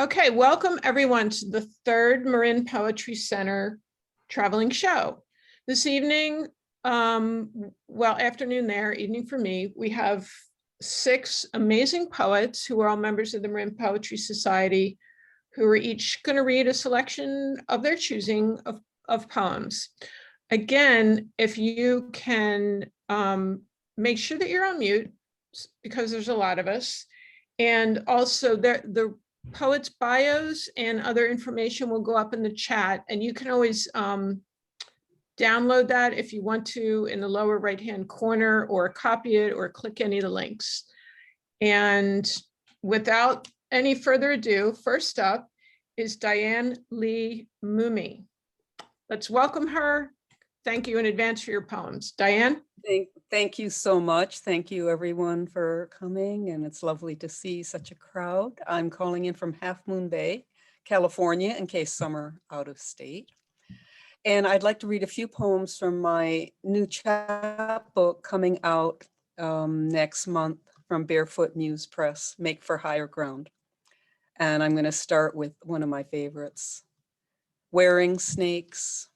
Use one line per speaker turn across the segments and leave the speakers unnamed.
Okay, welcome everyone to the third Marin Poetry Center traveling show. This evening, well, afternoon there, evening for me, we have 6 amazing poets who are all members of the Marin Poetry Society, who are each going to read a selection of their choosing of poems. Again, if you can make sure that you're on mute, because there's a lot of us, and also the poets' bios and other information will go up in the chat, and you can always download that if you want to in the lower right-hand corner, or copy it, or click any of the links. And without any further ado, first up is Diane Lee Moomey. Let's welcome her. Thank you in advance for your poems. Diane?
Thank you so much. Thank you everyone for coming, and it's lovely to see such a crowd. I'm calling in from Half Moon Bay, California, in case some are out of state. And I'd like to read a few poems from my new chapbook coming out next month from Barefoot Muse Press, Make for Higher Ground. And I'm going to start with one of my favorites, Wearing Snakes.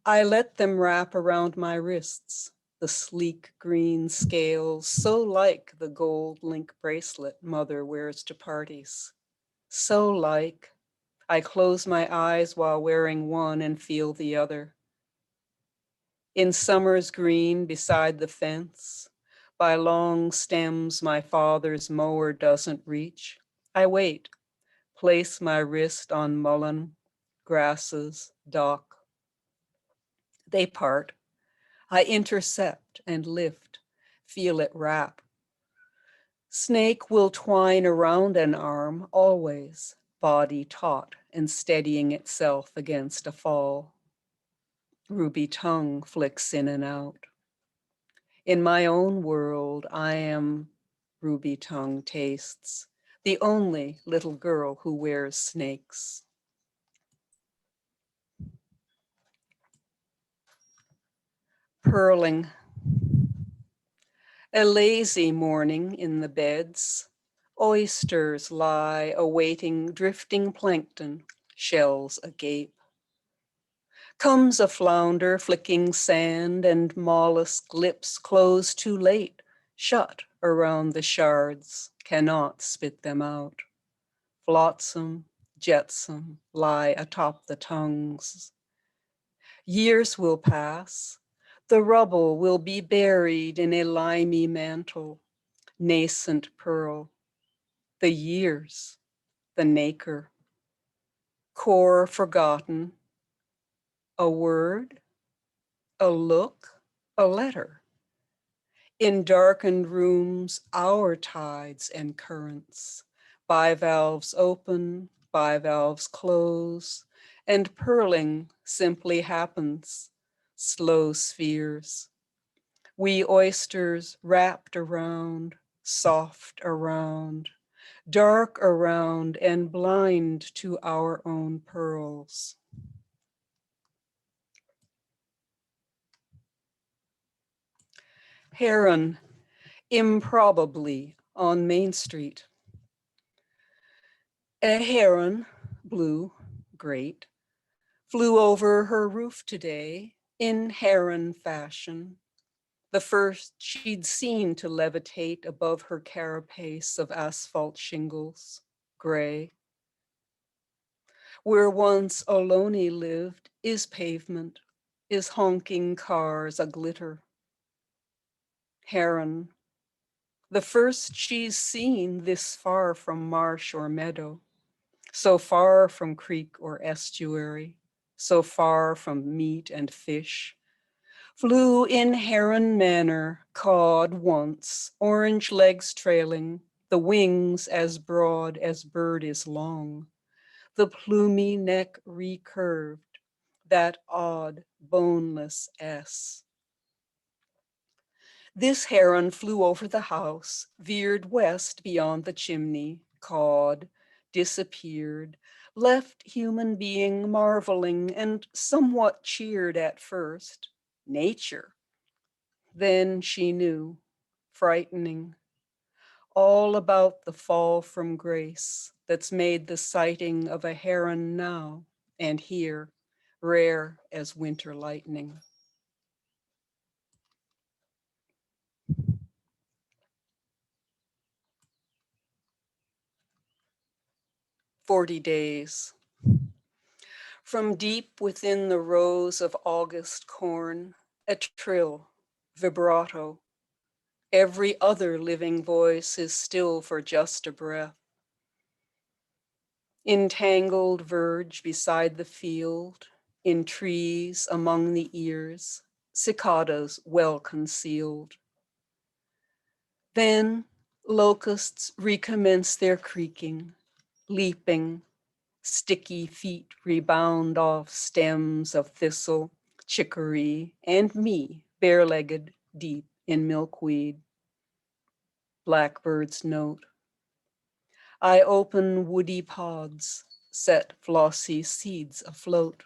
I let them wrap around my wrists, the sleek green scales, so like the gold link bracelet mother wears to parties. So like, I close my eyes while wearing one and feel the other. In summer's green beside the fence, by long stems my father's mower doesn't reach, I wait, place my wrist on mullein, grasses, dock. They part. I intercept and lift, feel it wrap. Snake will twine around an arm, always, body taut and steadying itself against a fall. Ruby tongue flicks in and out. In my own world, I am ruby tongue tastes, the only little girl who wears snakes. Purling. A lazy morning in the beds. Oysters lie awaiting drifting plankton, shells agape. Comes a flounder flicking sand, and mollusk lips close too late, shut around the shards, cannot spit them out. Flotsam, jetsam lie atop the tongues. Years will pass. The rubble will be buried in a limey mantle, nascent pearl. The years, the nacre. Core forgotten. A word, a look, a letter. In darkened rooms, our tides and currents. Bivalves open, bivalves close, and purling simply happens. Slow spheres. We oysters wrapped around, soft around, dark around, and blind to our own pearls. Heron, improbably on Main Street. A heron, blue, great, flew over her roof today in heron fashion, the first she'd seen to levitate above her carapace of asphalt shingles, gray. Where once Ohlone lived is pavement, is honking cars a glitter. Heron, the first she's seen this far from marsh or meadow, so far from creek or estuary, so far from meat and fish, flew in heron manner, cawed once, orange legs trailing, the wings as broad as bird is long, the plumy neck recurved, that odd, boneless S. This heron flew over the house, veered west beyond the chimney, cawed, disappeared, left human being marveling and somewhat cheered at first. Nature. Then she knew, frightening. all about the fall from grace that's made the sighting of a heron now and here rare as winter lightning. "40 days. From deep within the rows of August corn, a trill, vibrato. Every other living voice is still for just a breath. Entangled verge beside the field, in trees among the ears, cicadas well concealed. Then locusts recommence their creaking, leaping, sticky feet rebound off stems of thistle, chicory, and me, bare-legged, deep in milkweed. Blackbird's note. I open woody pods, set flossy seeds afloat.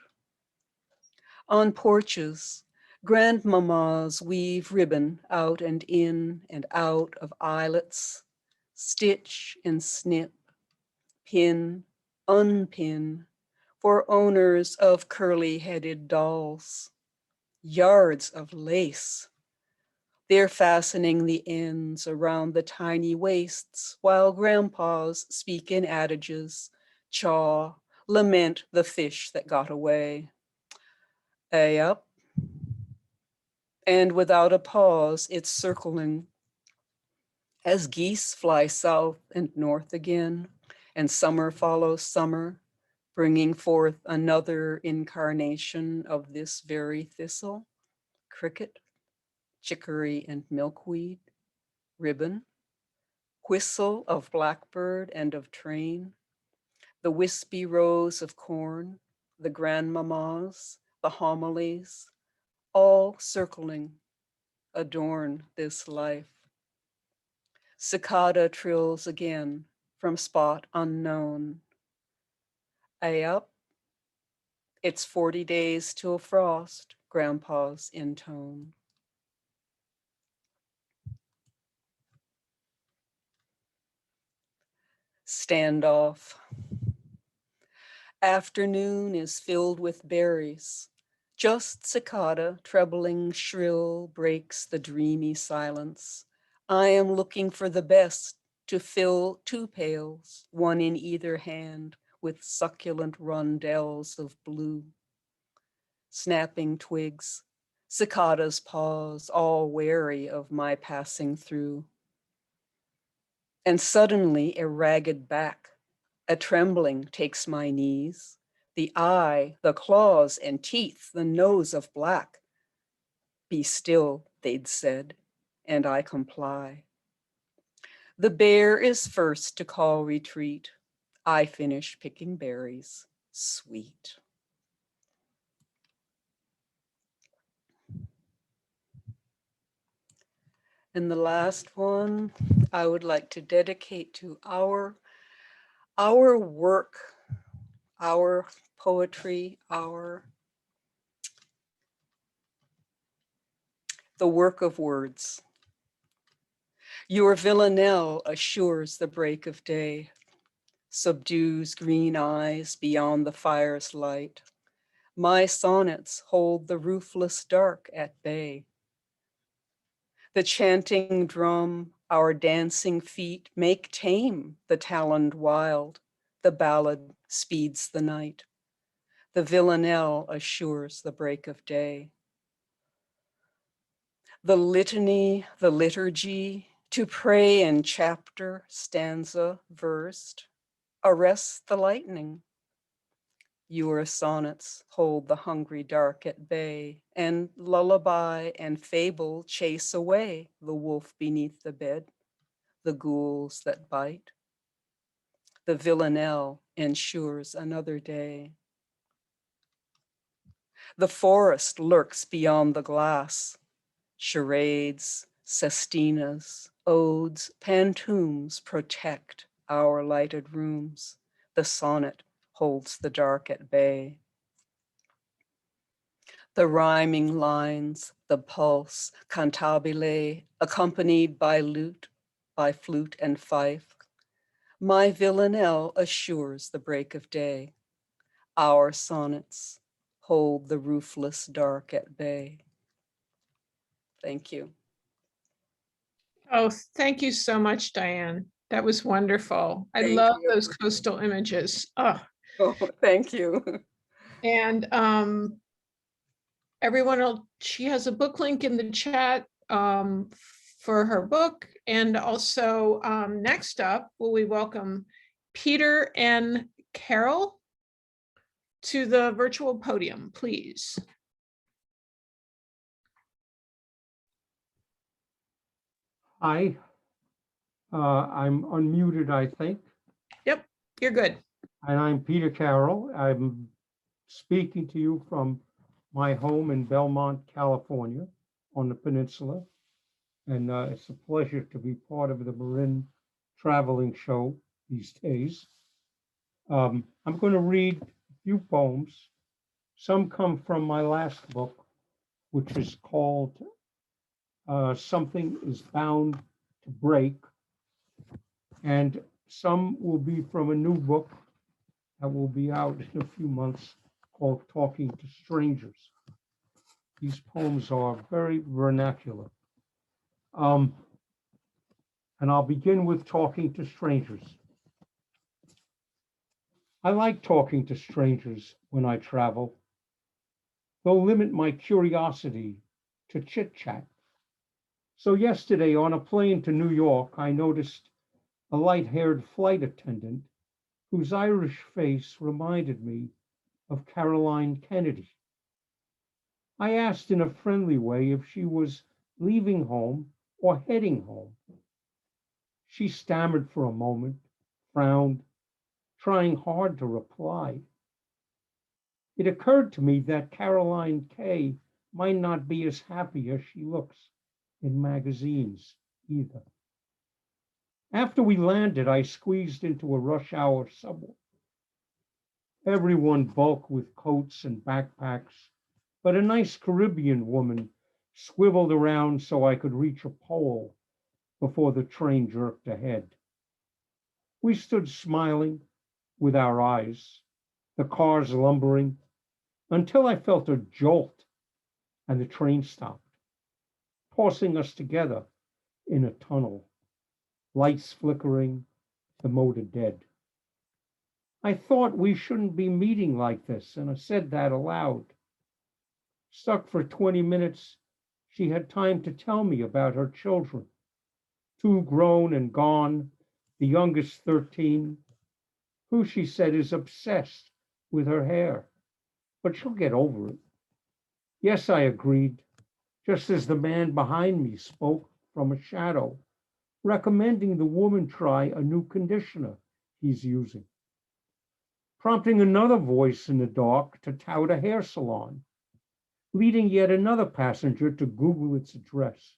On porches, grandmamas weave ribbon out and in and out of eyelets, stitch and snip, pin, unpin, for owners of curly-headed dolls. Yards of lace. They're fastening the ends around the tiny waists while grandpas speak in adages, chaw, lament the fish that got away. Up. And without a pause, it's circling. As geese fly south and north again, and summer follows summer, bringing forth another incarnation of this very thistle, cricket, chicory and milkweed, ribbon, whistle of blackbird and of train, the wispy rows of corn, the grandmamas, the homilies, all circling, adorn this life. Cicada trills again from spot unknown. Up. It's 40 days till frost, grandpa's intone. Standoff. Afternoon is filled with berries. Just cicada, trebling shrill, breaks the dreamy silence. I am looking for the best to fill 2 pails, one in either hand, with succulent rondelles of blue. Snapping twigs, cicadas pause, all wary of my passing through. And suddenly a ragged back, a trembling takes my knees, the eye, the claws and teeth, the nose of black. Be still, they'd said, and I comply. The bear is first to call retreat. I finish picking berries, sweet. And the last one I would like to dedicate to our work, our poetry, the work of words. Your villanelle assures the break of day, subdues green eyes beyond the fire's light. My sonnets hold the roofless dark at bay. The chanting drum, our dancing feet make tame the taloned wild. The ballad speeds the night. The villanelle assures the break of day. The litany, the liturgy, to pray in chapter, stanza, versed, arrest the lightning. Your sonnets hold the hungry dark at bay, and lullaby and fable chase away the wolf beneath the bed, the ghouls that bite. The villanelle ensures another day. The forest lurks beyond the glass. Charades, sestinas, odes, pantoums protect our lighted rooms. The sonnet holds the dark at bay. The rhyming lines, the pulse, cantabile, accompanied by lute, by flute and fife. My villanelle assures the break of day. Our sonnets hold the roofless dark at bay. Thank you.
Oh, thank you so much, Diane. That was wonderful. I
Thank
love
you.
those coastal images. Oh,
Oh, thank you.
and she has a book link in the chat for her book. And also next up, will we welcome Peter and Carroll to the virtual podium, please.
Hi, I'm unmuted, I think,
Yep, you're good.
and I'm Peter Carroll. I'm speaking to you from my home in Belmont, California, on the peninsula. And it's a pleasure to be part of the Marin traveling show these days. I'm going to read a few poems. Some come from my last book, which is called Something is Bound to Break. And some will be from a new book that will be out in a few months called Talking to Strangers. These poems are very vernacular. And I'll begin with Talking to Strangers. I like talking to strangers when I travel. They'll limit my curiosity to chit-chat. So yesterday on a plane to New York, I noticed a light-haired flight attendant whose Irish face reminded me of Caroline Kennedy. I asked in a friendly way if she was leaving home or heading home. She stammered for a moment, frowned, trying hard to reply. It occurred to me that Caroline K. might not be as happy as she looks in magazines either. After we landed, I squeezed into a rush hour subway. Everyone bulked with coats and backpacks, but a nice Caribbean woman swiveled around so I could reach a pole before the train jerked ahead. We stood smiling with our eyes, the cars lumbering, until I felt a jolt and the train stopped, tossing us together in a tunnel, lights flickering, the motor dead. I thought we shouldn't be meeting like this, and I said that aloud. Stuck for 20 minutes, she had time to tell me about her children, 2 grown and gone, the youngest 13, who she said is obsessed with her hair, but she'll get over it. Yes, I agreed, just as the man behind me spoke from a shadow, recommending the woman try a new conditioner he's using, prompting another voice in the dark to tout a hair salon, leading yet another passenger to Google its address.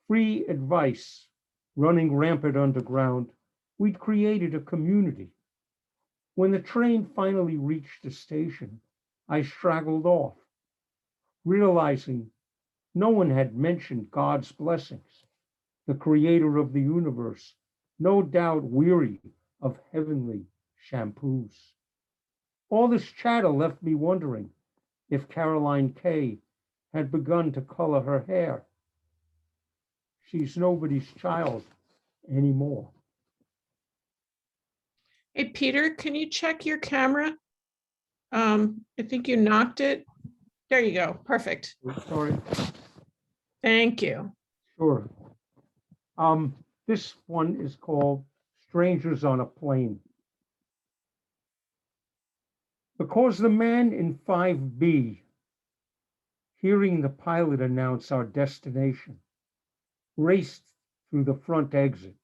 Free advice running rampant underground, we'd created a community. When the train finally reached the station, I straggled off, realizing no one had mentioned God's blessings, the creator of the universe, no doubt weary of heavenly shampoos. All this chatter left me wondering if Caroline K. had begun to color her hair. She's nobody's child anymore.
Hey, Peter, can you check your camera? I think you knocked it. There you go. Perfect.
Sorry.
Thank you.
Sure. This one is called Strangers on a Plane. Because the man in 5B, hearing the pilot announce our destination, raced through the front exit,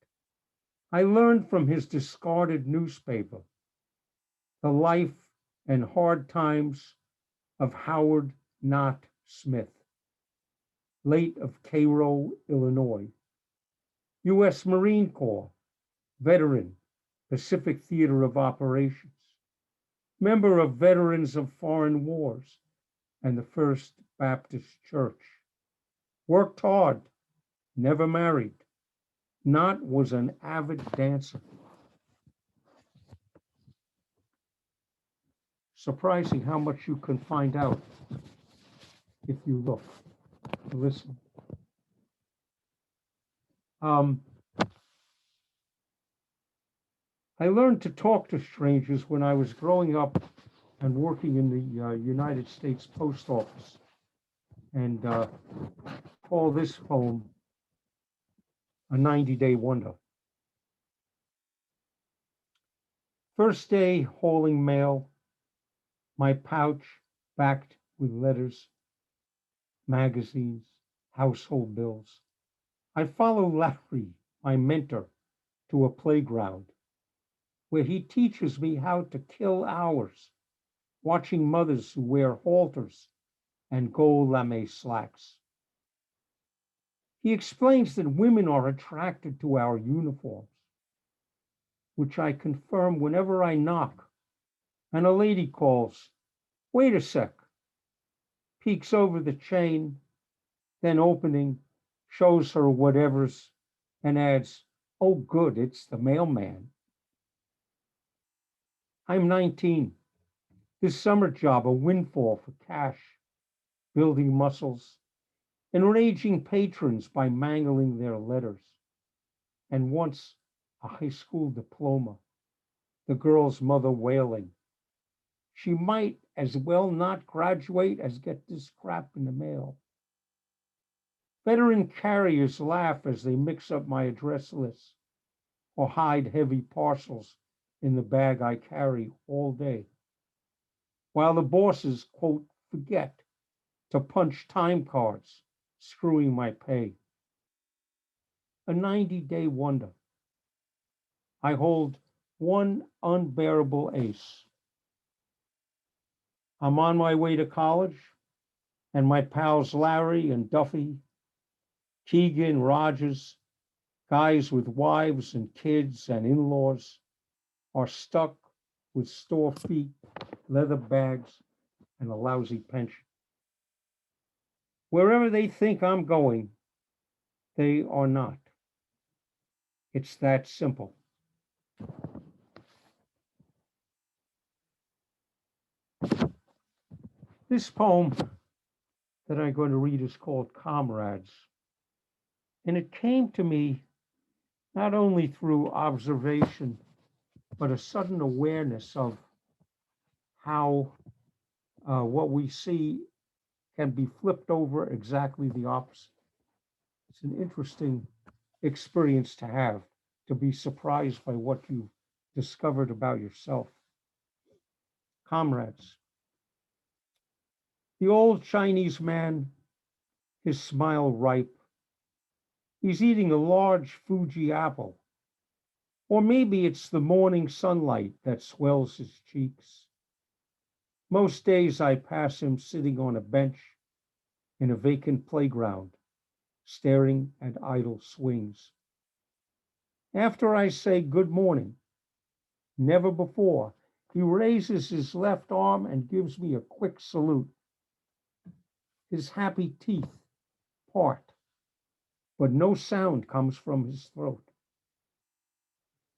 I learned from his discarded newspaper the life and hard times of Howard Knott Smith, late of Carroll, Illinois, U.S. Marine Corps, veteran, Pacific Theater of Operations, member of Veterans of Foreign Wars and the First Baptist Church, worked hard, never married, Knott was an avid dancer. Surprising how much you can find out if you look, listen. I learned to talk to strangers when I was growing up and working in the United States Post Office, and call this poem a 90-day wonder. First day hauling mail, my pouch backed with letters, magazines, household bills. I follow Larry, my mentor, to a playground where he teaches me how to kill hours, watching mothers who wear halters and gold lame slacks. He explains that women are attracted to our uniforms, which I confirm whenever I knock, and a lady calls, "Wait a sec," peeks over the chain, then opening, shows her whatever's, and adds, "Oh, good, it's the mailman." I'm 19. This summer job, a windfall for cash, building muscles, enraging patrons by mangling their letters, and once a high school diploma, the girl's mother wailing, she might as well not graduate as get this crap in the mail. Veteran carriers laugh as they mix up my address list or hide heavy parcels in the bag I carry all day, while the bosses, quote, forget to punch time cards, screwing my pay. A 90-day wonder. I hold one unbearable ace. I'm on my way to college, and my pals Larry and Duffy, Keegan, Rogers, guys with wives and kids and in-laws, are stuck with store feet, leather bags, and a lousy pension. Wherever they think I'm going, they are not. It's that simple. This poem that I'm going to read is called Comrades. And it came to me not only through observation, but a sudden awareness of how what we see can be flipped over exactly the opposite. It's an interesting experience to have, to be surprised by what you've discovered about yourself. Comrades. The old Chinese man, his smile ripe. He's eating a large Fuji apple. Or maybe it's the morning sunlight that swells his cheeks. Most days I pass him sitting on a bench in a vacant playground, staring at idle swings. After I say good morning, never before, he raises his left arm and gives me a quick salute. His happy teeth part, but no sound comes from his throat.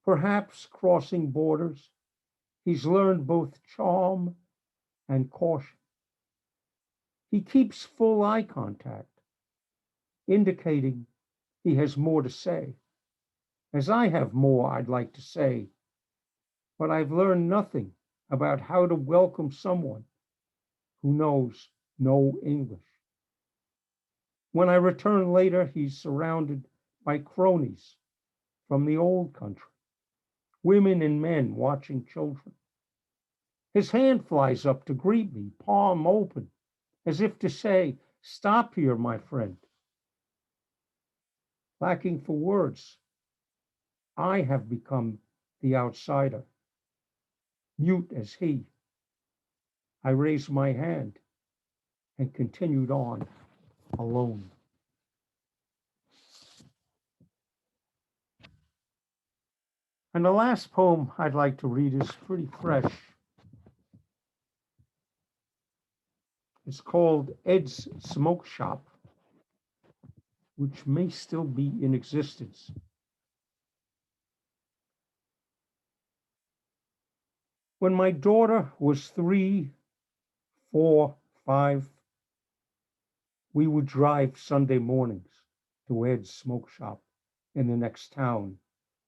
Perhaps crossing borders, he's learned both charm and caution. He keeps full eye contact, indicating he has more to say, as I have more I'd like to say, but I've learned nothing about how to welcome someone who knows no English. When I return later, he's surrounded by cronies from the old country, women and men watching children. His hand flies up to greet me, palm open, as if to say, "Stop here, my friend." Lacking for words, I have become the outsider, mute as he. I raised my hand and continued on alone. And the last poem I'd like to read is pretty fresh. It's called Ed's Smoke Shop, which may still be in existence. When my daughter was 3, 4, 5, we would drive Sunday mornings to Ed's smoke shop in the next town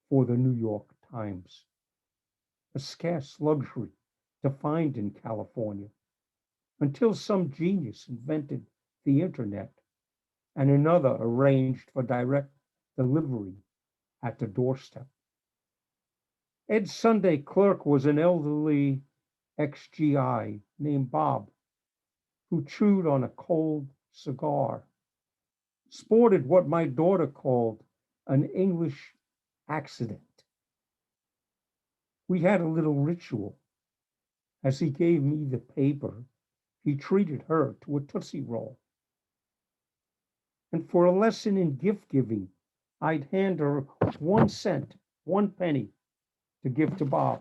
for the New York Times, a scarce luxury to find in California until some genius invented the internet and another arranged for direct delivery at the doorstep. Ed's Sunday clerk was an elderly ex-GI named Bob, who chewed on a cold cigar, sported what my daughter called an English accident. We had a little ritual. As he gave me the paper, he treated her to a Tootsie Roll. And for a lesson in gift giving, I'd hand her 1 cent, 1 penny to give to Bob.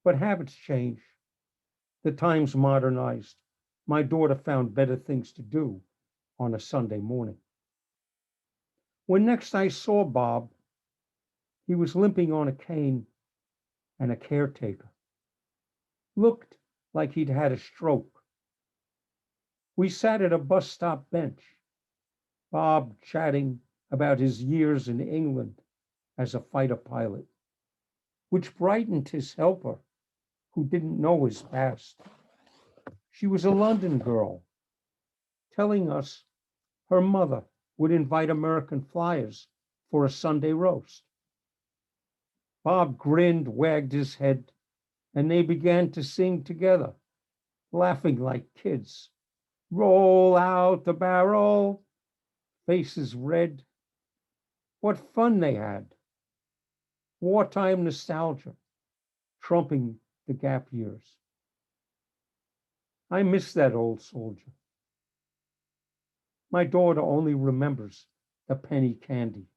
But habits change. The times modernized. My daughter found better things to do on a Sunday morning. When next I saw Bob, he was limping on a cane and a caretaker. Looked like he'd had a stroke. We sat at a bus stop bench, Bob chatting about his years in England as a fighter pilot, which brightened his helper, who didn't know his past. She was a London girl, telling us her mother would invite American flyers for a Sunday roast. Bob grinned, wagged his head, and they began to sing together, laughing like kids. Roll out the barrel, faces red. What fun they had. Wartime nostalgia, trumping the gap years. I miss that old soldier. My daughter only remembers the penny candy.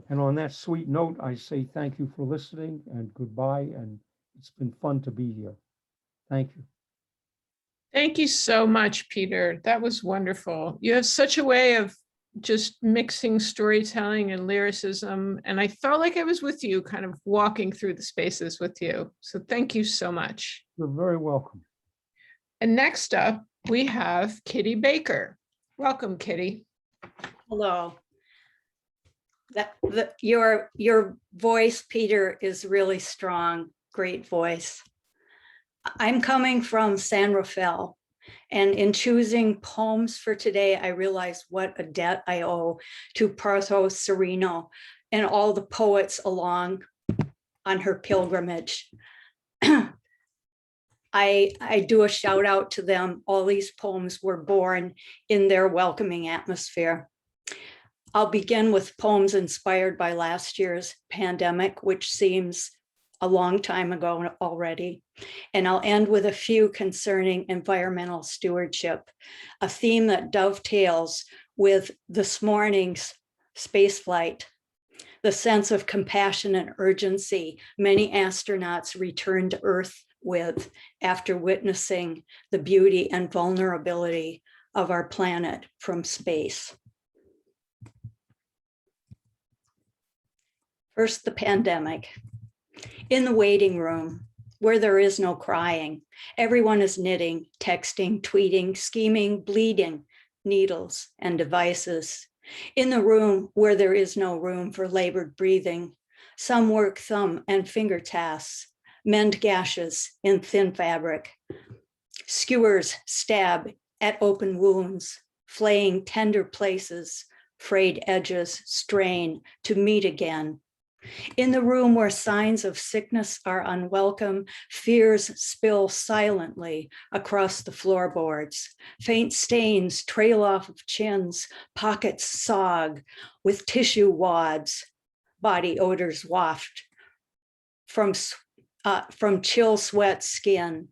And on that sweet note, I say thank you for listening and goodbye. And it's been fun to be here. Thank you.
Thank you so much, Peter. That was wonderful. You have such a way of just mixing storytelling and lyricism. And I felt like I was with you, kind of walking through the spaces with you. So thank you so much.
You're very welcome.
And next up, we have Kitty Baker. Welcome, Kitty.
Hello. Your voice, Peter, is really strong. Great voice. I'm coming from San Rafael, and in choosing poems for today, I realized what a debt I owe to Parto Sereno and all the poets along on her pilgrimage. I do a shout out to them. All these poems were born in their welcoming atmosphere. I'll begin with poems inspired by last year's pandemic, which seems a long time ago already. And I'll end with a few concerning environmental stewardship, a theme that dovetails with this morning's space flight, the sense of compassion and urgency many astronauts return to Earth with after witnessing the beauty and vulnerability of our planet from space. First, the pandemic. In the waiting room, where there is no crying, everyone is knitting, texting, tweeting, scheming, bleeding, needles and devices. In the room where there is no room for labored breathing, some work thumb and finger tasks, mend gashes in thin fabric. Skewers stab at open wounds, flaying tender places, frayed edges strain to meet again. In the room where signs of sickness are unwelcome, fears spill silently across the floorboards. Faint stains trail off of chins, pockets sog with tissue wads, body odors waft from chill sweat skin.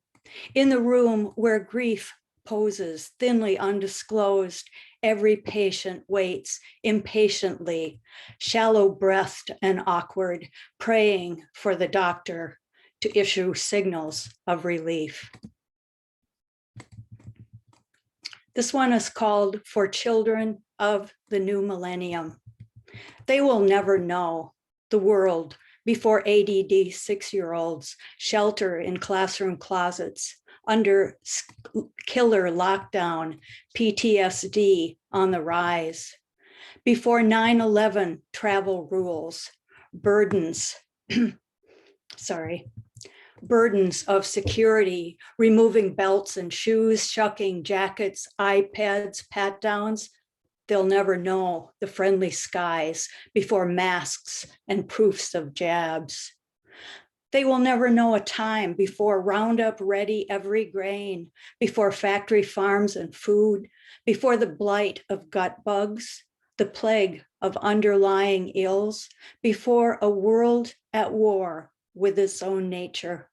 In the room where grief poses thinly undisclosed, every patient waits impatiently, shallow-breathed and awkward, praying for the doctor to issue signals of relief. This one is called For Children of the New Millennium. They will never know the world before ADD 6-year-olds shelter in classroom closets under killer lockdown, PTSD on the rise, before 9/11 travel rules, burdens, burdens of security, removing belts and shoes, shucking jackets, iPads, pat downs. They'll never know the friendly skies before masks and proofs of jabs. They will never know a time before Roundup ready every grain, before factory farms and food, before the blight of gut bugs, the plague of underlying ills, before a world at war with its own nature.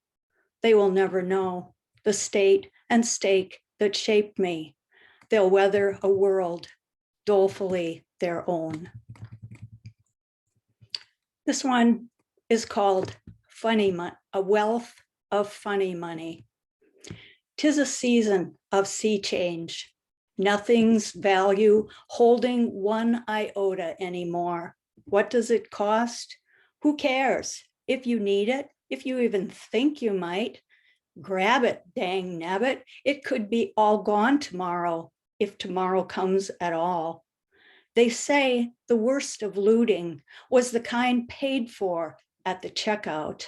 They will never know the state and stake that shaped me. They'll weather a world dolefully their own. This one is called Funny Money, a wealth of funny money. 'Tis a season of sea change. Nothing's value holding one iota anymore. What does it cost? Who cares? If you need it, if you even think you might, grab it, dang nabbit. It could be all gone tomorrow, if tomorrow comes at all. They say the worst of looting was the kind paid for at the checkout.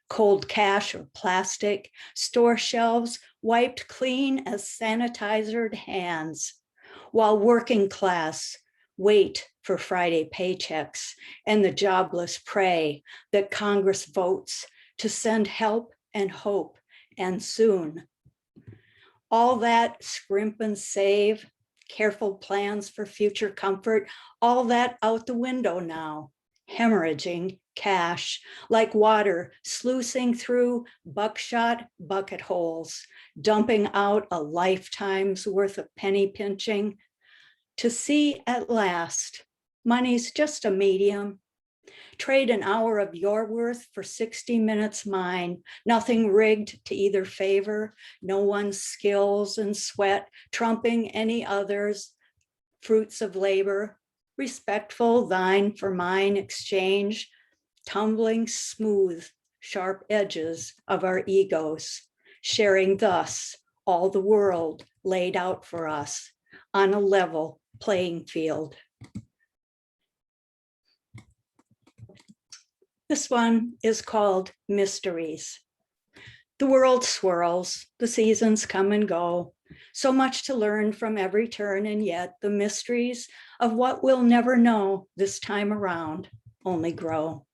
Cold cash or plastic, store shelves wiped clean as sanitizered hands, while working class wait for Friday paychecks and the jobless pray that Congress votes to send help and hope, and soon. All that scrimp and save, careful plans for future comfort, all that out the window now, hemorrhaging cash like water sluicing through buckshot bucket holes, dumping out a lifetime's worth of penny pinching. To see at last, money's just a medium. Trade an hour of your worth for 60 minutes mine, nothing rigged to either favor, no one's skills and sweat trumping any other's fruits of labor, respectful thine for mine exchange, tumbling smooth, sharp edges of our egos, sharing thus all the world laid out for us on a level playing field. This one is called Mysteries. The world swirls, the seasons come and go, so much to learn from every turn, and yet the mysteries of what we'll never know this time around only grow.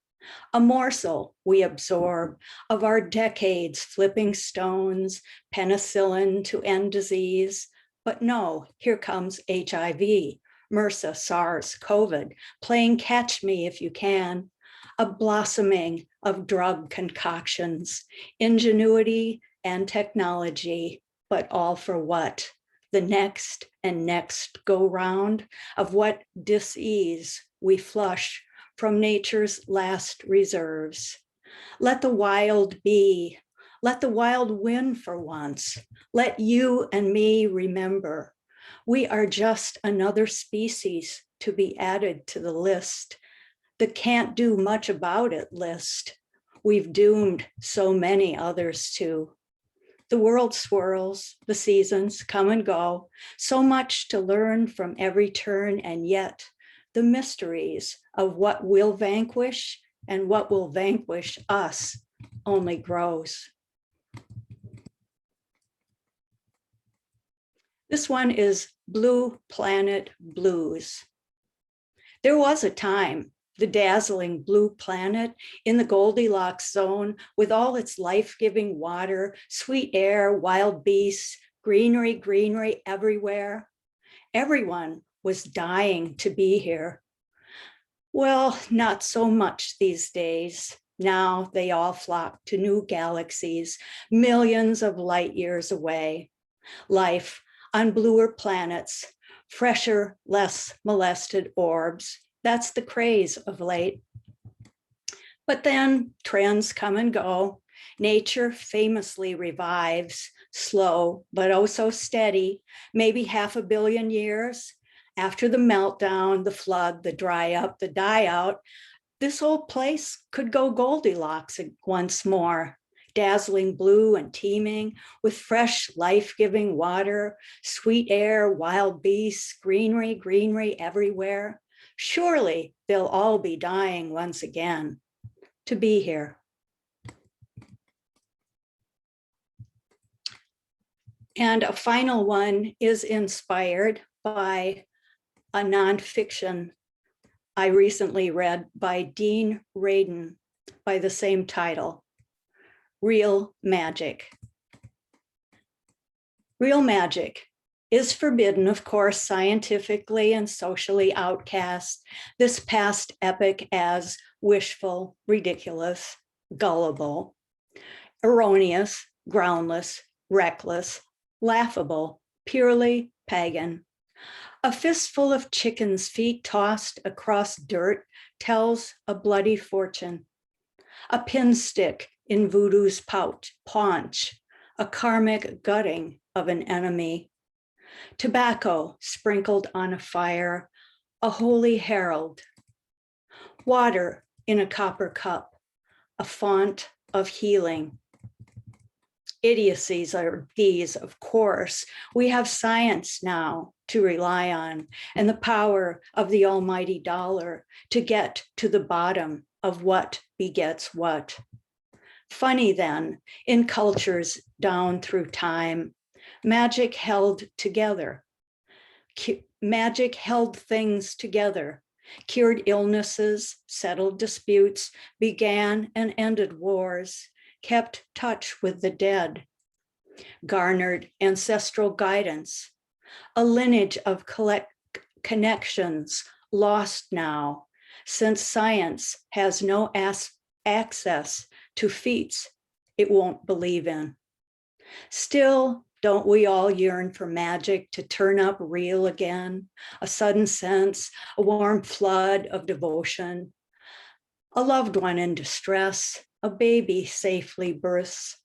A morsel we absorb of our decades flipping stones, penicillin to end disease. But no, here comes HIV, MRSA, SARS, COVID, playing catch me if you can. A blossoming of drug concoctions, ingenuity and technology, but all for what? The next and next go round of what dis-ease we flush from nature's last reserves. Let the wild be, let the wild win for once. Let you and me remember, we are just another species to be added to the list. The can't do much about it list. We've doomed so many others too. The world swirls, the seasons come and go, so much to learn from every turn, and yet the mysteries of what will vanquish and what will vanquish us only grows. This one is Blue Planet Blues. There was a time, the dazzling blue planet in the Goldilocks zone with all its life-giving water, sweet air, wild beasts, greenery, greenery everywhere. Everyone was dying to be here. Well, not so much these days. Now they all flock to new galaxies, millions of light years away. Life on bluer planets, fresher, less molested orbs. That's the craze of late. But then trends come and go. Nature famously revives, slow, but oh so steady, maybe 500 million years. After the meltdown, the flood, the dry up, the die out, this old place could go Goldilocks once more, dazzling blue and teeming with fresh, life-giving water, sweet air, wild beasts, greenery, greenery everywhere. Surely they'll all be dying once again to be here. And a final one is inspired by a nonfiction I recently read by Dean Radin by the same title, Real Magic. Real magic is forbidden, of course, scientifically and socially outcast, this past epoch as wishful, ridiculous, gullible, erroneous, groundless, reckless, laughable, purely pagan. A fistful of chicken's feet tossed across dirt tells a bloody fortune. A pin stick in voodoo's paunch, a karmic gutting of an enemy. Tobacco sprinkled on a fire, a holy herald. Water in a copper cup, a font of healing. Idiocies are these, of course. We have science now to rely on and the power of the almighty dollar to get to the bottom of what begets what. Funny then, in cultures down through time, magic held together. Magic held things together, cured illnesses, settled disputes, began and ended wars, kept touch with the dead, garnered ancestral guidance, a lineage of connections lost now, since science has no access to feats it won't believe in. Still, don't we all yearn for magic to turn up real again? A sudden sense, a warm flood of devotion, a loved one in distress, a baby safely births.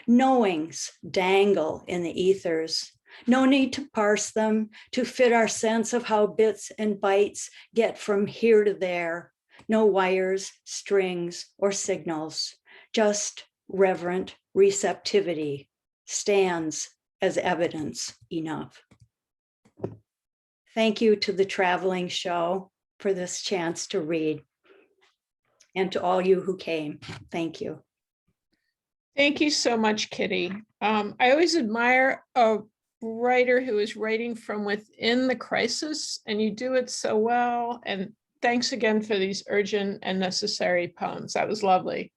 Knowings dangle in the ethers. No need to parse them to fit our sense of how bits and bytes get from here to there. No wires, strings, or signals. Just reverent receptivity stands as evidence enough. Thank you to the traveling show for this chance to read. And to all you who came, thank you.
Thank you so much, Kitty. I always admire a writer who is writing from within the crisis, and you do it so well. And thanks again for these urgent and necessary poems. That was lovely.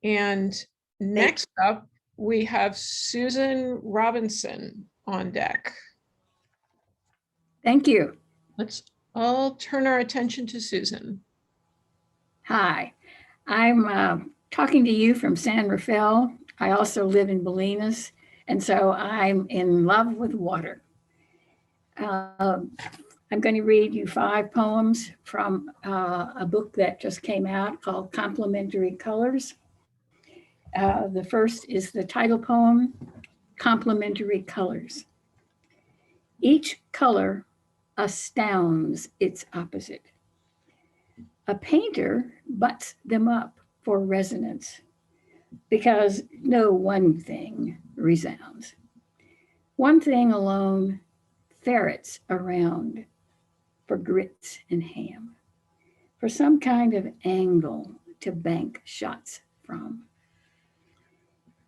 And next up, we have Susan Robinson on deck.
Thank you.
Let's all turn our attention to Susan.
Hi, I'm talking to you from San Rafael. I also live in Bolinas, and so I'm in love with water. I'm going to read you 5 poems from a book that just came out called Complementary Colors. The first is the title poem, Complementary Colors. Each color astounds its opposite. A painter butts them up for resonance because no one thing resounds. One thing alone ferrets around for grits and ham, for some kind of angle to bank shots from.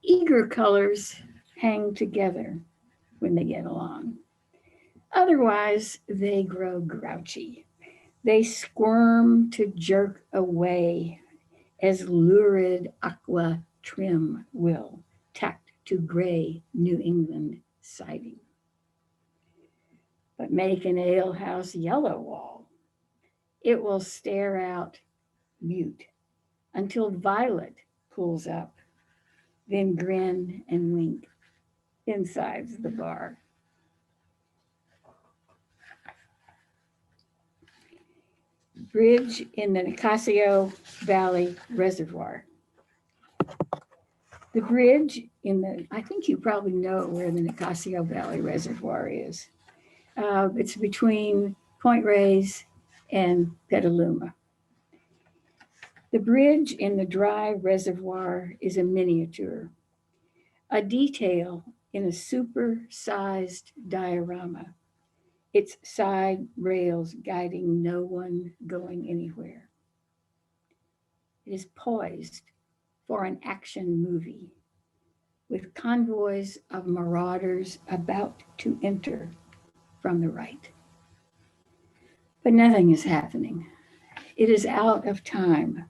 Eager colors hang together when they get along. Otherwise, they grow grouchy. They squirm to jerk away as lurid aqua trim will, tacked to gray New England siding. But make an alehouse yellow wall. It will stare out mute until violet pulls up, then grin and wink inside the bar. Bridge in the Nicasio Valley Reservoir. The bridge in the, I think you probably know where the Nicasio Valley Reservoir is. It's between Point Reyes and Petaluma. The bridge in the dry reservoir is a miniature, a detail in a super-sized diorama, its side rails guiding no one going anywhere. It is poised for an action movie, with convoys of marauders about to enter from the right. But nothing is happening. It is out of time.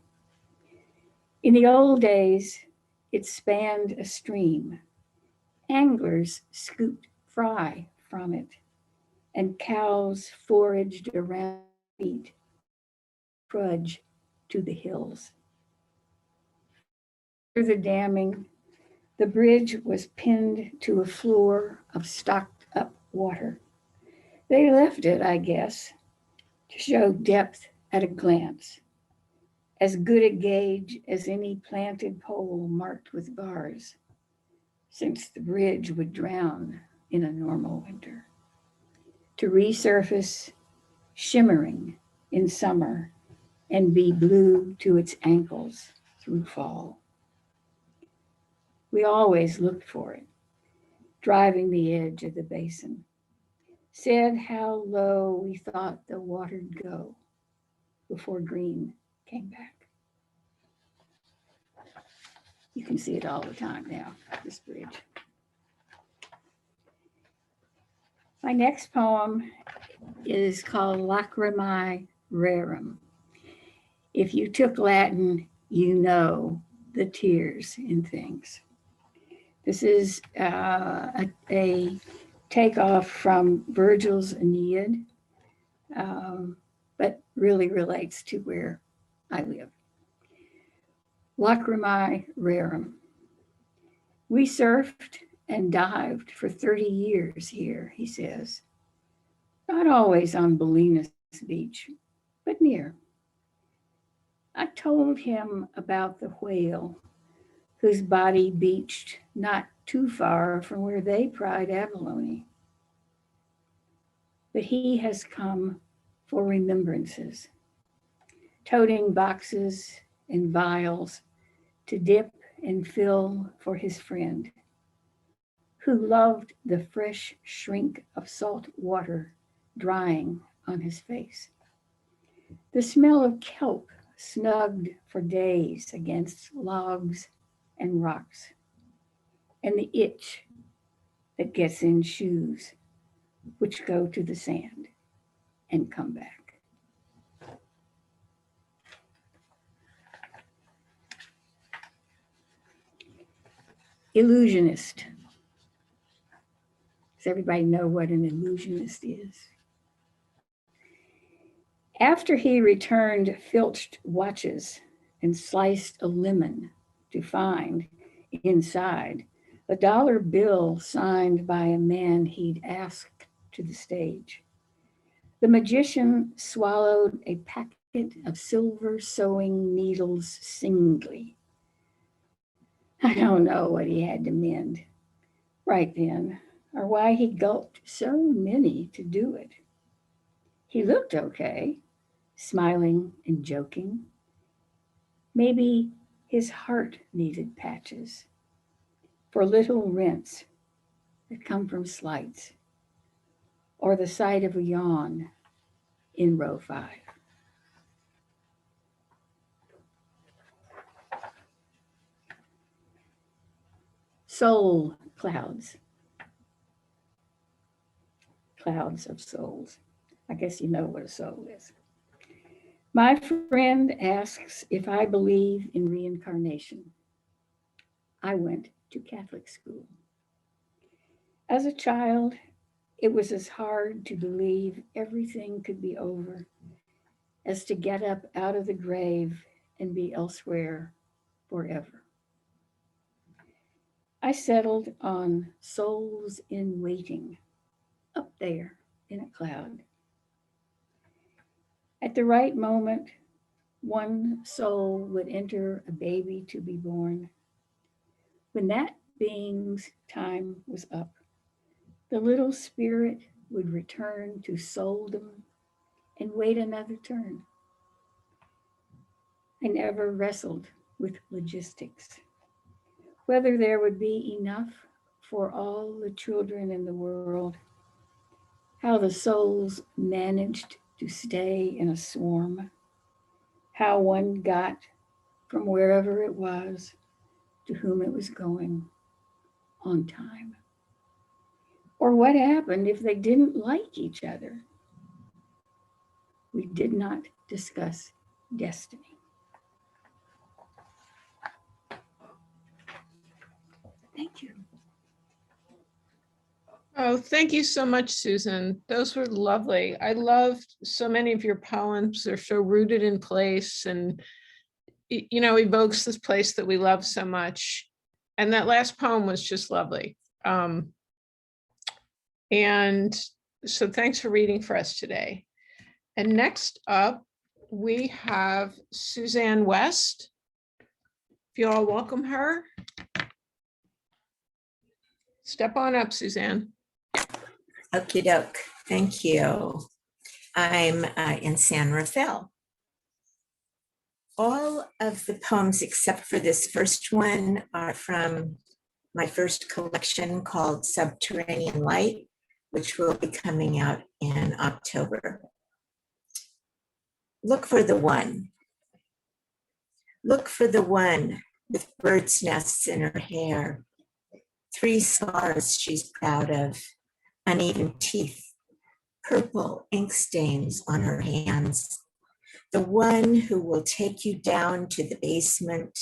In the old days, it spanned a stream. Anglers scooped fry from it, and cows foraged around feet, trudge to the hills. Through the damming, the bridge was pinned to a floor of stocked up water. They left it, I guess, to show depth at a glance, as good a gauge as any planted pole marked with bars, since the bridge would drown in a normal winter, to resurface shimmering in summer and be blue to its ankles through fall. We always looked for it, driving the edge of the basin, said how low we thought the water'd go before green came back. You can see it all the time now, this bridge. My next poem is called Lacrima Rarum. If you took Latin, you know the tears in things. This is a takeoff from Virgil's Aeneid, but really relates to where I live. Lacrima Rarum. We surfed and dived for 30 years here, he says. Not always on Bolinas Beach, but near. I told him about the whale whose body beached not too far from where they pried abalone. But he has come for remembrances, toting boxes and vials to dip and fill for his friend, who loved the fresh shrink of salt water drying on his face. The smell of kelp snugged for days against logs and rocks, and the itch that gets in shoes, which go to the sand and come back. Illusionist. Does everybody know what an illusionist is? After he returned filched watches and sliced a lemon to find inside a dollar bill signed by a man he'd asked to the stage, the magician swallowed a packet of silver sewing needles singly. I don't know what he had to mend right then, or why he gulped so many to do it. He looked okay, smiling and joking. Maybe his heart needed patches for little rents that come from slights, or the sight of a yawn in row 5. Soul clouds. Clouds of souls. I guess you know what a soul is. My friend asks if I believe in reincarnation. I went to Catholic school. As a child, it was as hard to believe everything could be over as to get up out of the grave and be elsewhere forever. I settled on souls in waiting, up there in a cloud. At the right moment, one soul would enter a baby to be born. When that being's time was up, the little spirit would return to souldom and wait another turn. I never wrestled with logistics, whether there would be enough for all the children in the world, how the souls managed to stay in a swarm, how one got from wherever it was to whom it was going on time, or what happened if they didn't like each other. We did not discuss destiny. Thank you.
Oh, thank you so much, Susan. Those were lovely. I loved so many of your poems. They're so rooted in place and, you know, evokes this place that we love so much. And that last poem was just lovely. And so thanks for reading for us today. And next up, we have Suzanne West. If you all welcome her. Step on up, Suzanne.
Okie doke. Thank you. I'm in San Rafael. All of the poems except for this first one are from my first collection called Subterranean Light, which will be coming out in October. Look for the one. Look for the one with bird's nests in her hair. 3 scars she's proud of, uneven teeth, purple ink stains on her hands. The one who will take you down to the basement,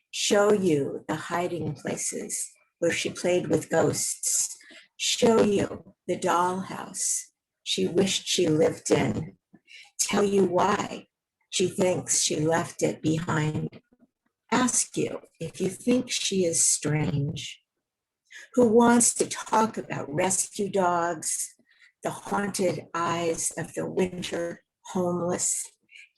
show you the hiding places where she played with ghosts, show you the dollhouse she wished she lived in, tell you why she thinks she left it behind, ask you if you think she is strange, who wants to talk about rescue dogs, the haunted eyes of the winter homeless,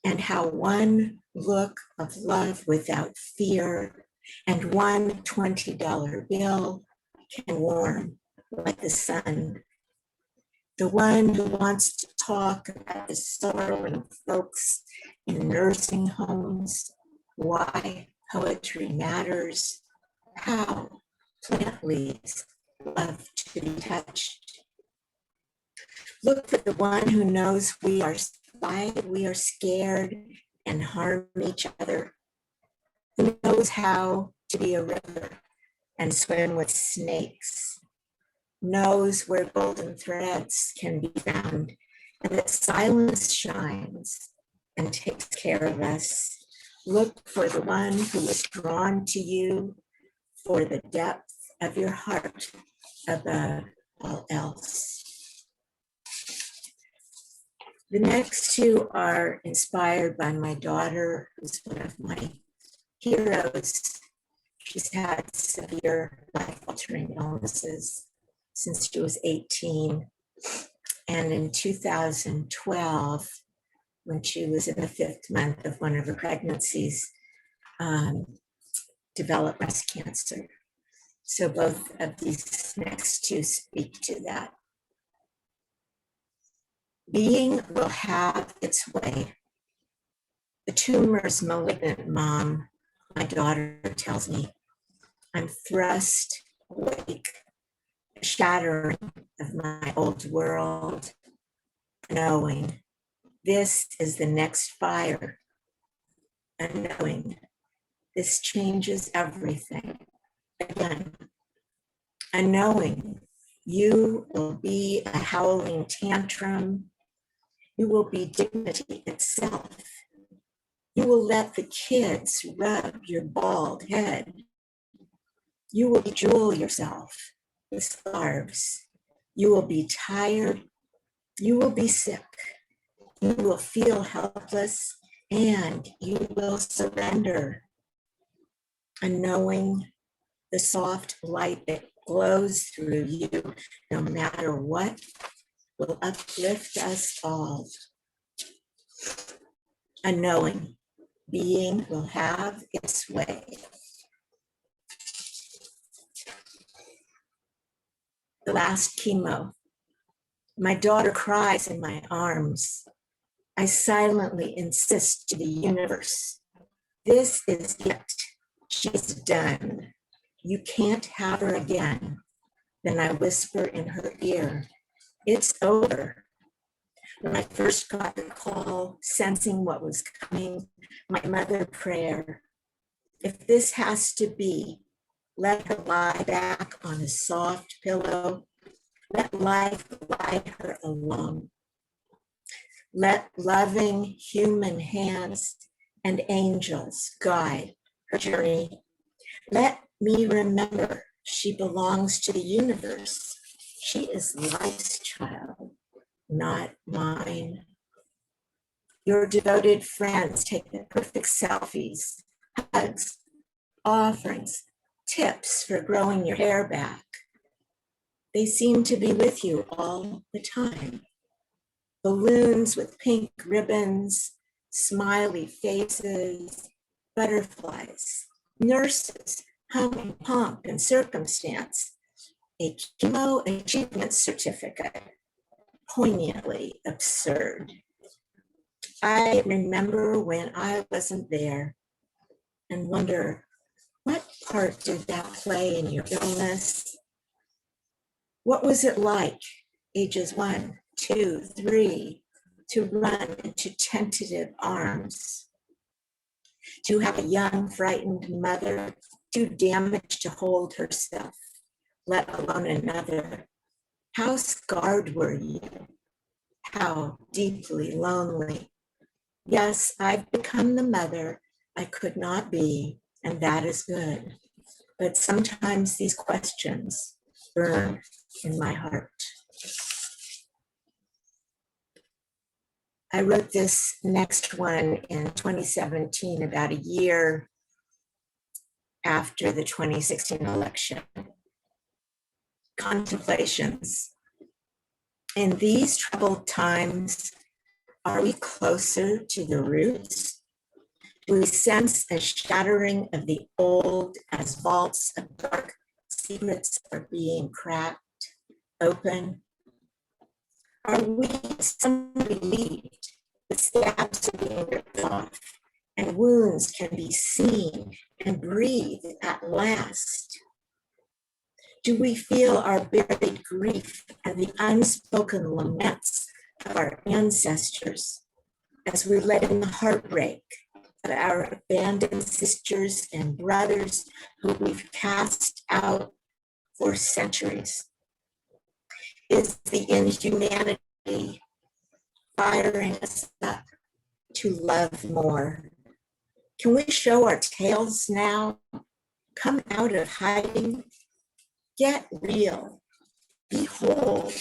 and how one look of love without fear and one $20 bill can warm like the sun. The one who wants to talk about the sorrowing folks in nursing homes, why poetry matters, how plant leaves love to be touched. Look for the one who knows why we are scared and harm each other, who knows how to be a river and swim with snakes, knows where golden threads can be found, and that silence shines and takes care of us. Look for the one who is drawn to you for the depth of your heart above all else. The next 2 are inspired by my daughter, who's one of my heroes. She's had severe life-altering illnesses since she was 18. And in 2012, when she was in the 5th month of one of her pregnancies, developed breast cancer. So both of these next 2 speak to that. Being will have its way. The tumor's malignant, Mom, my daughter tells me. I'm thrust awake, a shattering of my old world, knowing this is the next fire, and knowing this changes everything. Again, and knowing you will be a howling tantrum, you will be dignity itself. You will let the kids rub your bald head. You will bejewel yourself with scarves. You will be tired. You will be sick. You will feel helpless, and you will surrender. And knowing the soft light that glows through you, no matter what, will uplift us all. And knowing being will have its way. The last chemo. My daughter cries in my arms. I silently insist to the universe This is it. She's done. You can't have her again. Then I whisper in her ear, it's over. When I first got the call, sensing what was coming, my mother prayer, if this has to be, let her lie back on a soft pillow. Let life glide her alone. Let loving human hands and angels guide her journey. Let me remember she belongs to the universe. She is life's child, not mine. Your devoted friends take the perfect selfies, hugs, offerings, tips for growing your hair back. They seem to be with you all the time. Balloons with pink ribbons, smiley faces, butterflies, nurses, humming pomp and circumstance, a chemo achievement certificate, poignantly absurd. I remember when I wasn't there and wonder, what part did that play in your illness? What was it like, ages 1, 2, 3, to run into tentative arms? To have a young, frightened mother too damaged to hold herself, let alone another. How scarred were you? How deeply lonely? Yes, I've become the mother I could not be, and that is good. But sometimes these questions burn in my heart. I wrote this next one in 2017, about a year after the 2016 election. Contemplations. In these troubled times, are we closer to the roots? Do we sense a shattering of the old as vaults of dark secrets are being cracked open? Are we some relieved that stabs are being ripped off and wounds can be seen and breathe at last? Do we feel our buried grief and the unspoken laments of our ancestors as we let in the heartbreak of our abandoned sisters and brothers who we've cast out for centuries? Is the inhumanity firing us up to love more? Can we show our tails now? Come out of hiding? Get real, be whole.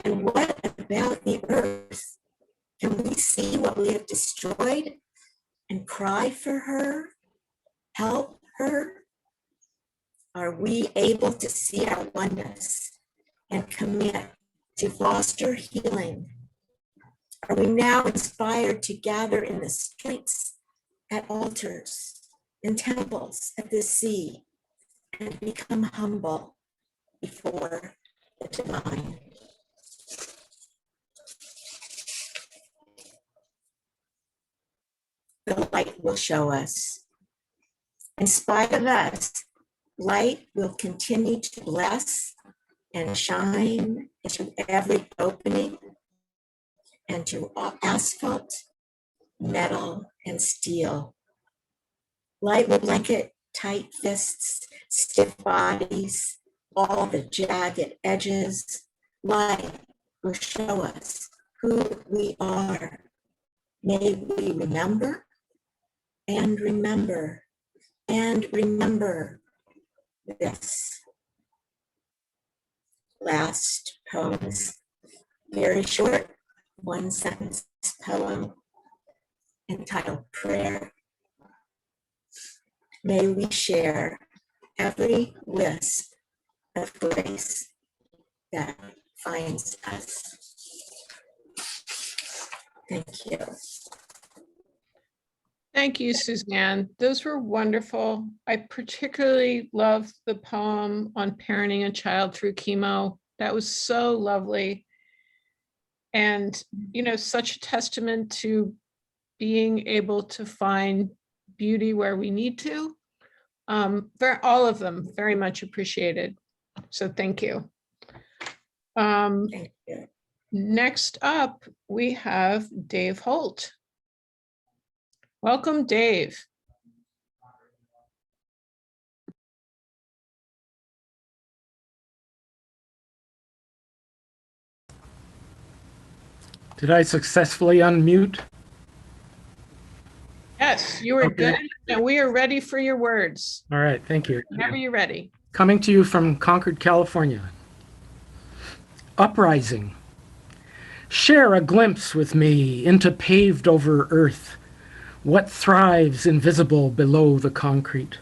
And what about the earth? Can we see what we have destroyed and cry for her, help her? Are we able to see our oneness and commit to foster healing? Are we now inspired to gather in the streets, at altars, in temples, at the sea, and become humble before the divine? The light will show us. In spite of us, light will continue to bless and shine into every opening and to asphalt, metal, and steel. Light will blanket tight fists, stiff bodies, all the jagged edges. Light will show us who we are. May we remember and remember and remember this. Last poem is very short, one sentence poem entitled Prayer. May we share every wisp of grace that finds us. Thank you.
Thank you, Suzanne. Those were wonderful. I particularly loved the poem on parenting a child through chemo. That was so lovely. And, you know, such a testament to being able to find beauty where we need to. For all of them, very much appreciated. So thank you.
Thank you.
Next up, we have Dave Holt. Welcome, Dave.
Did I successfully unmute?
Yes, you are
Okay.
good. And we are ready for your words.
All right, thank you.
Whenever you're ready.
Coming to you from Concord, California. Uprising. Share a glimpse with me into paved over earth, what thrives invisible below the concrete,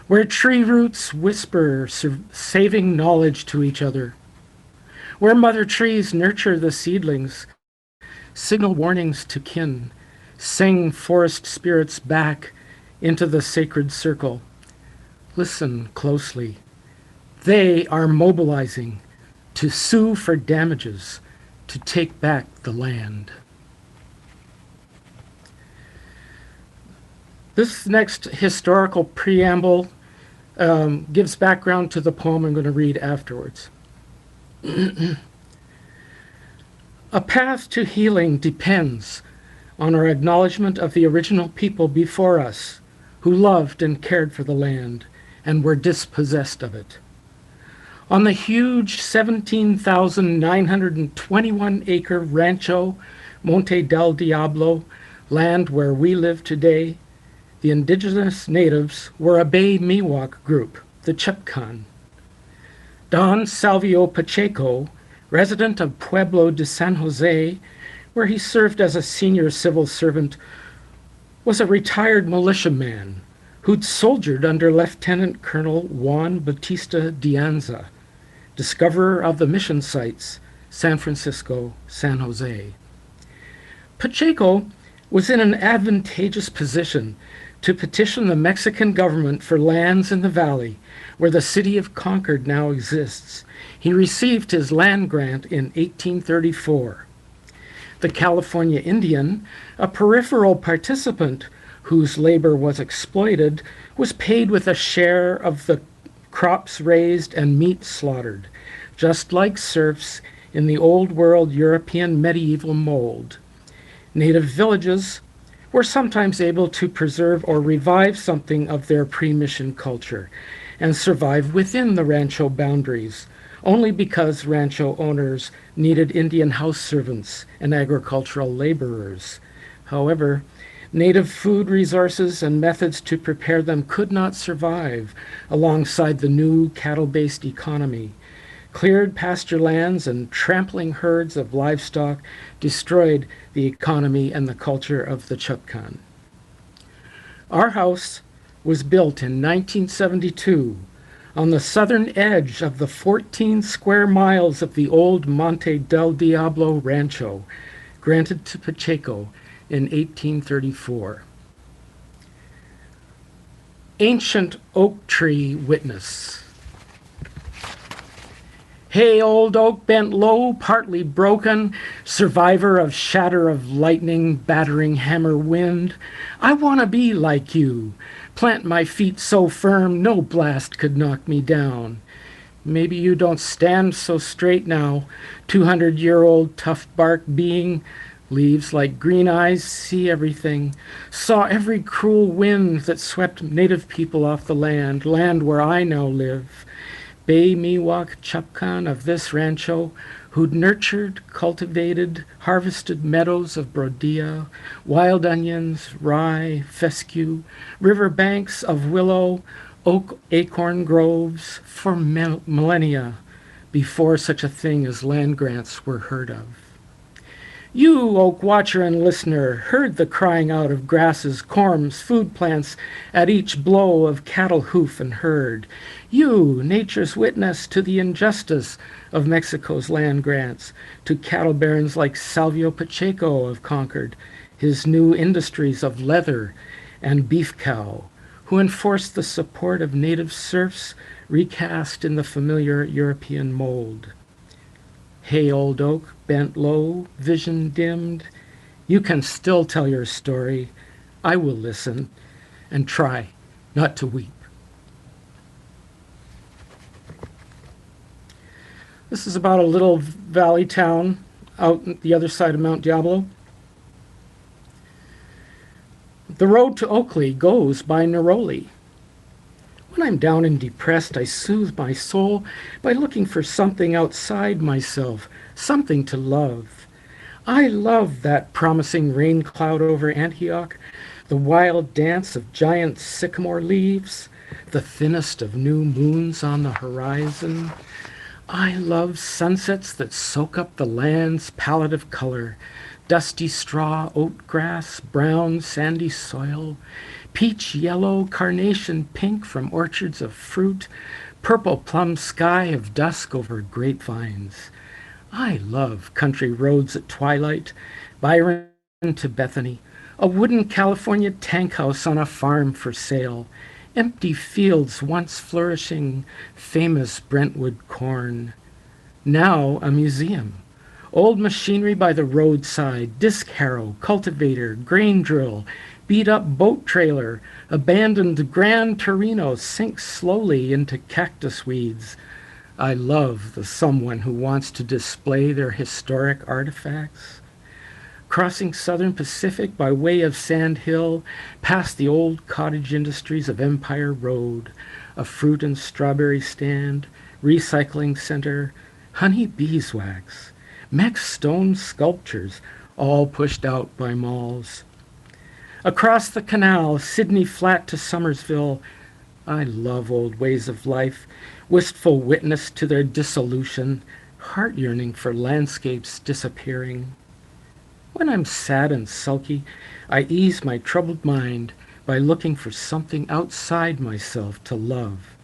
where tree roots whisper saving knowledge to each other, where mother trees nurture the seedlings, signal warnings to kin, sing forest spirits back into the sacred circle. Listen closely. They are mobilizing to sue for damages, to take back the land. This next historical preamble gives background to the poem I'm going to read afterwards. A path to healing depends on our acknowledgement of the original people before us who loved and cared for the land and were dispossessed of it. On the huge 17,921 acre Rancho Monte del Diablo land where we live today, the indigenous natives were a Bay Miwok group, the Chepkan. Don Salvio Pacheco, resident of Pueblo de San Jose, where he served as a senior civil servant, was a retired militiaman who'd soldiered under Lieutenant Colonel Juan Bautista Dianza, discoverer of the mission sites, San Francisco, San Jose. Pacheco was in an advantageous position to petition the Mexican government for lands in the valley where the city of Concord now exists. He received his land grant in 1834. The California Indian, a peripheral participant whose labor was exploited, was paid with a share of the crops raised and meat slaughtered, just like serfs in the old world European medieval mold. Native villages were sometimes able to preserve or revive something of their pre-mission culture and survive within the rancho boundaries, only because rancho owners needed Indian house servants and agricultural laborers. However, native food resources and methods to prepare them could not survive alongside the new cattle-based economy. Cleared pasture lands and trampling herds of livestock destroyed the economy and the culture of the Chepkan. Our house was built in 1972 on the southern edge of the 14 square miles of the old Monte del Diablo Rancho, granted to Pacheco in 1834. Ancient oak tree witness. Hey, old oak bent low, partly broken, survivor of shatter of lightning, battering hammer wind. I want to be like you, plant my feet so firm no blast could knock me down. Maybe you don't stand so straight now, 200-year-old tough bark being, leaves like green eyes, see everything, saw every cruel wind that swept native people off the land where I now live. Bay Miwok Chepkan of this rancho, who'd nurtured, cultivated, harvested meadows of brodia, wild onions, rye, fescue, river banks of willow, oak acorn groves for millennia before such a thing as land grants were heard of. You, oak watcher and listener, heard the crying out of grasses, corms, food plants at each blow of cattle hoof and herd. You, nature's witness to the injustice of Mexico's land grants, to cattle barons like Salvio Pacheco of Concord, his new industries of leather and beef cow, who enforced the support of native serfs recast in the familiar European mold. Hey, old oak, bent low, vision dimmed, you can still tell your story. I will listen. and try not to weep. This is about a little valley town out the other side of Mount Diablo. The road to Oakley goes by Neroli. When I'm down and depressed, I soothe my soul by looking for something outside myself, something to love. I love that promising rain cloud over Antioch, the wild dance of giant sycamore leaves, the thinnest of new moons on the horizon. I love sunsets that soak up the land's palette of color, dusty straw, oat grass, brown, sandy soil, peach yellow, carnation pink from orchards of fruit, purple plum sky of dusk over grapevines. I love country roads at twilight, Byron to Bethany, a wooden California tank house on a farm for sale, empty fields once flourishing, famous Brentwood corn. Now a museum. Old machinery by the roadside, disc harrow, cultivator, grain drill, beat-up boat trailer, abandoned Gran Torino sinks slowly into cactus weeds. I love the someone who wants to display their historic artifacts. Crossing Southern Pacific by way of Sand Hill, past the old cottage industries of Empire Road, a fruit and strawberry stand, recycling center, honey beeswax, Mex stone sculptures, all pushed out by malls. Across the canal, Sydney Flat to Somersville, I love old ways of life, wistful witness to their dissolution, heart yearning for landscapes disappearing. When I'm sad and sulky, I ease my troubled mind by looking for something outside myself to love,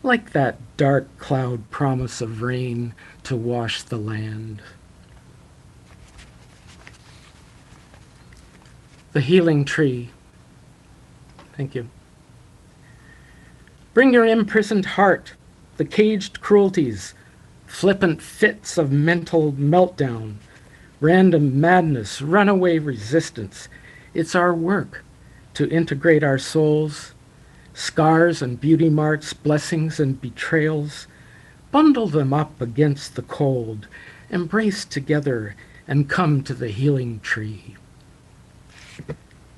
like that dark cloud promise of rain to wash the land. The Healing Tree. Thank you. Bring your imprisoned heart, the caged cruelties, flippant fits of mental meltdown, random madness, runaway resistance. It's our work to integrate our souls, scars and beauty marks, blessings and betrayals. Bundle them up against the cold, embrace together, and come to the healing tree.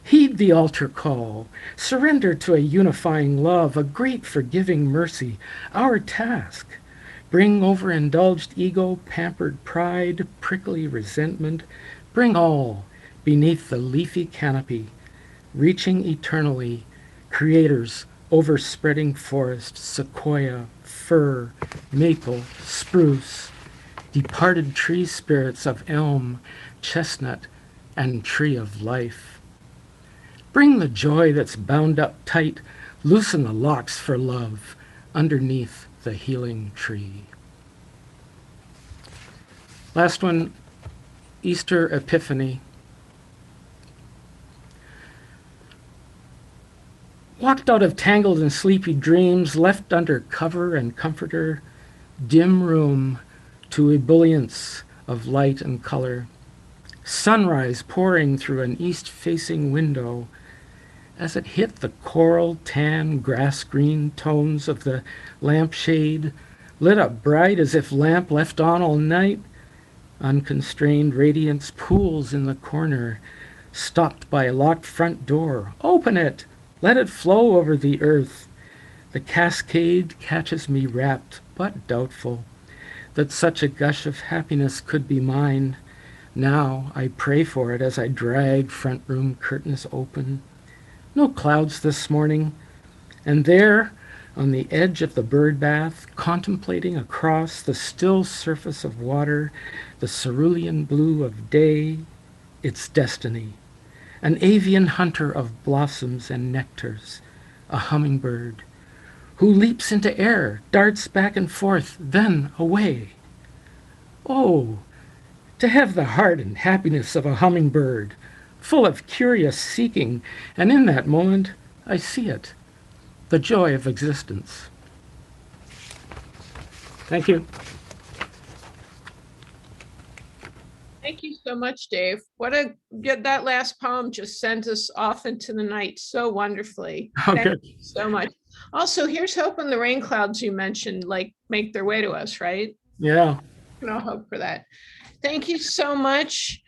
Heed the altar call, surrender to a unifying love, a great forgiving mercy, our task. Bring overindulged ego, pampered pride, prickly resentment. Bring all beneath the leafy canopy, reaching eternally, creators overspreading forest, sequoia, fir, maple, spruce, departed tree spirits of elm, chestnut, and tree of life. Bring the joy that's bound up tight, loosen the locks for love underneath the healing tree. Last one, Easter Epiphany. Walked out of tangled and sleepy dreams, left under cover and comforter, dim room to ebullience of light and color. Sunrise pouring through an east-facing window. As it hit the coral, tan, grass-green tones of the lampshade, lit up bright as if lamp left on all night, unconstrained radiance pools in the corner, stopped by a locked front door. Open it! Let it flow over the earth. The cascade catches me rapt, but doubtful, that such a gush of happiness could be mine. Now I pray for it as I drag front room curtains open. No clouds this morning, and there, on the edge of the bird bath, contemplating across the still surface of water, the cerulean blue of day, its destiny, an avian hunter of blossoms and nectars, a hummingbird, who leaps into air, darts back and forth, then away. Oh, to have the heart and happiness of a hummingbird, full of curious seeking, and in that moment, I see it, the joy of existence. Thank you.
Thank you so much, Dave. Get that last poem just sent us off into the night so wonderfully. Thank
Okay.
you so much. Also, here's hoping the rain clouds you mentioned like make their way to us, right?
Yeah.
No hope for that. Thank you so much.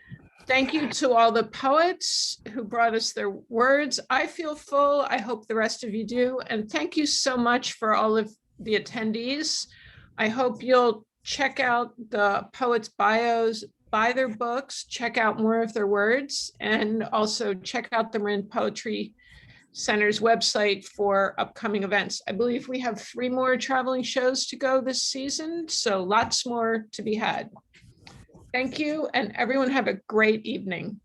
Thank you to all the poets who brought us their words. I feel full. I hope the rest of you do. And thank you so much for all of the attendees. I hope you'll check out the poets' bios, buy their books, check out more of their words, and also check out the Marin Poetry Center's website for upcoming events. I believe we have 3 more traveling shows to go this season, so lots more to be had. Thank you, and everyone have a great evening.